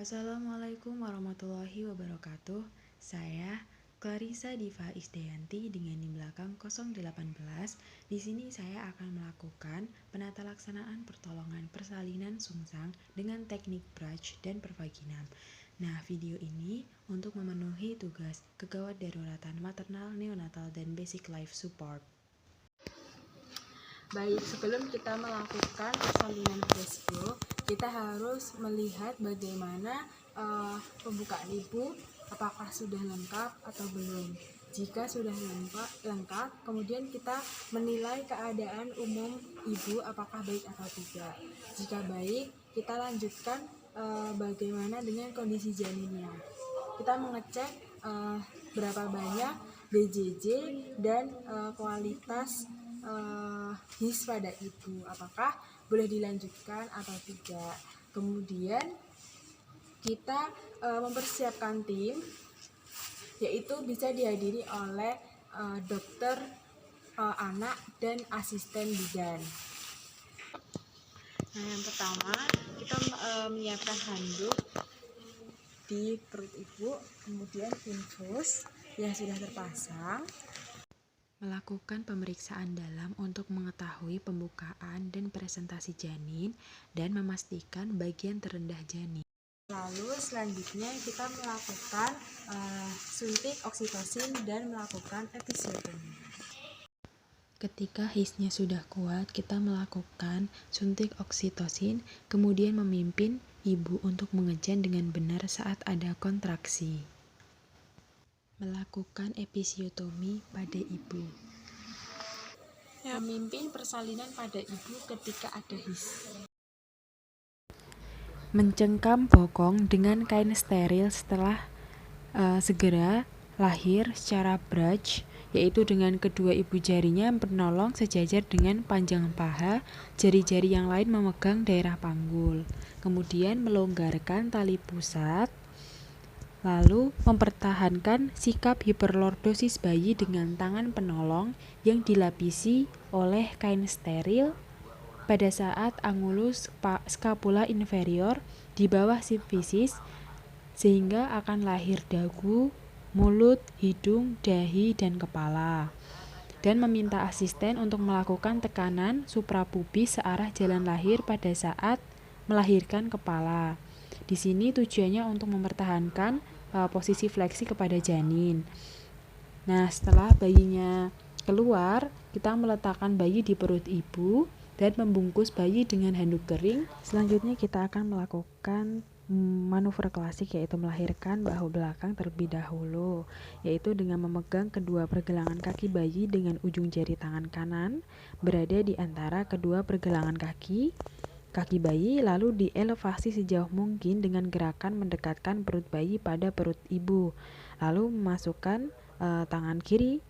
Assalamualaikum warahmatullahi wabarakatuh. Saya Clarissa Diva Isdayanti dengan NIM belakang 018. Di sini saya akan melakukan penata laksanaan pertolongan persalinan sungsang dengan teknik Brach dan pervaginam. Nah, video ini untuk memenuhi tugas kegawat daruratan maternal, neonatal, dan basic life support. Baik, sebelum kita melakukan persalinan presio, kita harus melihat bagaimana pembukaan ibu, apakah sudah lengkap atau belum. Jika sudah lengkap, kemudian kita menilai keadaan umum ibu apakah baik atau tidak. Jika baik, kita lanjutkan bagaimana dengan kondisi janinnya. Kita mengecek berapa banyak BJJ dan kualitas HIS pada ibu, apakah boleh dilanjutkan atau tidak. Kemudian kita mempersiapkan tim, yaitu bisa dihadiri oleh dokter anak dan asisten bidan. Nah, yang pertama kita menyiapkan handuk di perut ibu, kemudian infus yang sudah terpasang. Melakukan pemeriksaan dalam untuk mengetahui pembukaan dan presentasi janin dan memastikan bagian terendah janin. Lalu selanjutnya kita melakukan suntik oksitosin dan melakukan episiotomi. Ketika HIS-nya sudah kuat, kita melakukan suntik oksitosin, kemudian memimpin ibu untuk mengejan dengan benar saat ada kontraksi. Melakukan episiotomi pada ibu. Memimpin persalinan pada ibu ketika ada HIS. Mencengkam bokong dengan kain steril setelah segera lahir secara Brach, yaitu dengan kedua ibu jarinya menolong sejajar dengan panjang paha, jari-jari yang lain memegang daerah panggul. Kemudian melonggarkan tali pusat. Lalu mempertahankan sikap hiperlordosis bayi dengan tangan penolong yang dilapisi oleh kain steril pada saat angulus scapula inferior di bawah simfisis, sehingga akan lahir dagu, mulut, hidung, dahi, dan kepala. Dan meminta asisten untuk melakukan tekanan suprapubis searah jalan lahir pada saat melahirkan kepala. Di sini tujuannya untuk mempertahankan posisi fleksi kepada janin. Nah, setelah bayinya keluar, kita meletakkan bayi di perut ibu dan membungkus bayi dengan handuk kering. Selanjutnya kita akan melakukan manuver klasik, yaitu melahirkan bahu belakang terlebih dahulu, yaitu dengan memegang kedua pergelangan kaki bayi dengan ujung jari tangan kanan berada di antara kedua pergelangan kaki bayi, lalu dielevasi sejauh mungkin dengan gerakan mendekatkan perut bayi pada perut ibu, lalu memasukkan tangan kiri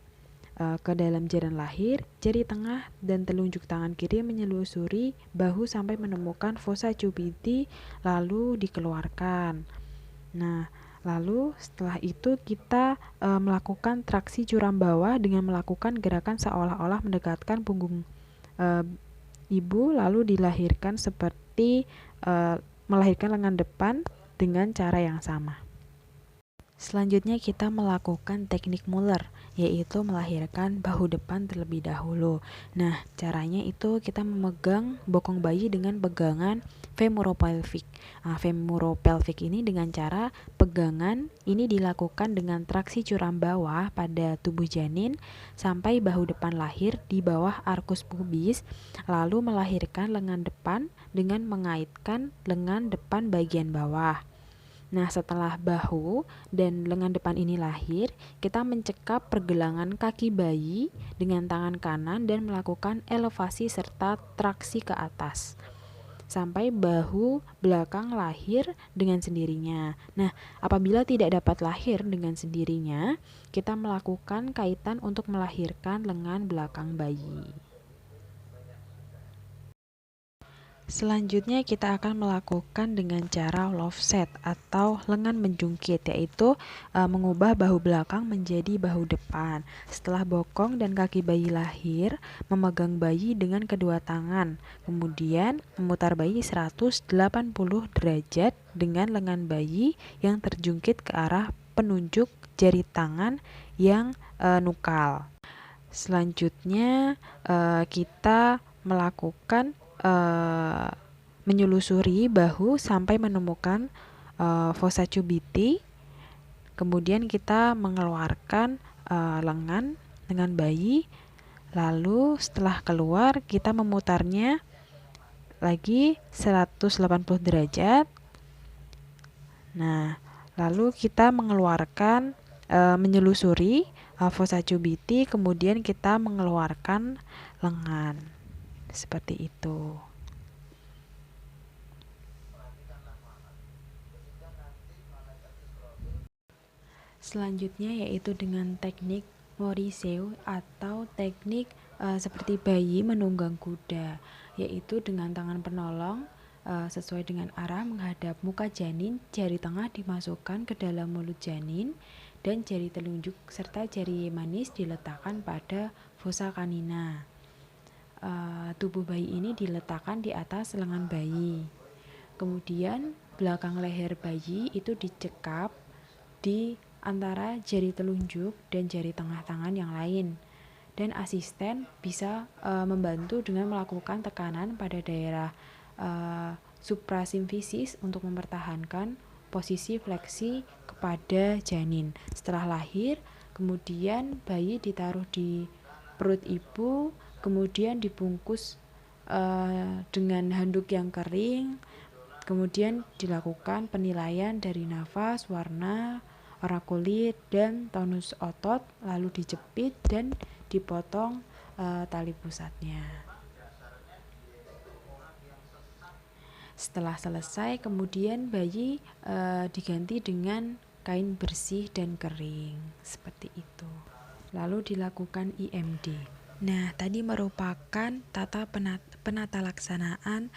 ke dalam jaran lahir, jari tengah dan telunjuk tangan kiri menyelusuri bahu sampai menemukan fossa cupidi, lalu dikeluarkan. Nah, lalu setelah itu kita melakukan traksi curam bawah dengan melakukan gerakan seolah-olah mendekatkan punggung ibu, lalu dilahirkan seperti melahirkan lengan depan dengan cara yang sama. Selanjutnya kita melakukan teknik Muller, yaitu melahirkan bahu depan terlebih dahulu. Nah, caranya itu kita memegang bokong bayi dengan pegangan femoropelvic. Femoropelvic ini dengan cara pegangan ini dilakukan dengan traksi curam bawah pada tubuh janin sampai bahu depan lahir di bawah arkus pubis, lalu melahirkan lengan depan dengan mengaitkan lengan depan bagian bawah. Nah, setelah bahu dan lengan depan ini lahir, kita mencekap pergelangan kaki bayi dengan tangan kanan dan melakukan elevasi serta traksi ke atas sampai bahu belakang lahir dengan sendirinya. Nah, apabila tidak dapat lahir dengan sendirinya, kita melakukan kaitan untuk melahirkan lengan belakang bayi. Selanjutnya kita akan melakukan dengan cara love set atau lengan menjungkit, yaitu mengubah bahu belakang menjadi bahu depan. Setelah bokong dan kaki bayi lahir, memegang bayi dengan kedua tangan, kemudian memutar bayi 180 derajat dengan lengan bayi yang terjungkit ke arah penunjuk jari tangan yang nukal. Selanjutnya kita melakukan menyelusuri bahu sampai menemukan fossa cubiti. Kemudian kita mengeluarkan lengan dengan bayi. Lalu setelah keluar kita memutarnya lagi 180 derajat. Nah, lalu kita mengeluarkan menyelusuri fossa cubiti, kemudian kita mengeluarkan lengan. Seperti itu. Selanjutnya yaitu dengan teknik Moriseu atau teknik seperti bayi menunggang kuda, yaitu dengan tangan penolong sesuai dengan arah menghadap muka janin, jari tengah dimasukkan ke dalam mulut janin, dan jari telunjuk serta jari manis diletakkan pada fossa canina. Tubuh bayi ini diletakkan di atas lengan bayi. Kemudian belakang leher bayi itu dicekap di antara jari telunjuk dan jari tengah tangan yang lain, dan asisten bisa membantu dengan melakukan tekanan pada daerah suprasimfisis untuk mempertahankan posisi fleksi kepada janin. Setelah lahir, kemudian bayi ditaruh di perut ibu, kemudian dibungkus dengan handuk yang kering. Kemudian dilakukan penilaian dari nafas, warna kulit, dan tonus otot, lalu dijepit dan dipotong tali pusatnya. Setelah selesai, kemudian bayi diganti dengan kain bersih dan kering, seperti itu. Lalu dilakukan IMD. Nah, tadi merupakan penata laksanaan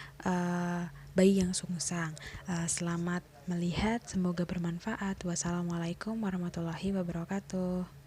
bayi yang sungsang. Selamat melihat, semoga bermanfaat. Wassalamualaikum warahmatullahi wabarakatuh.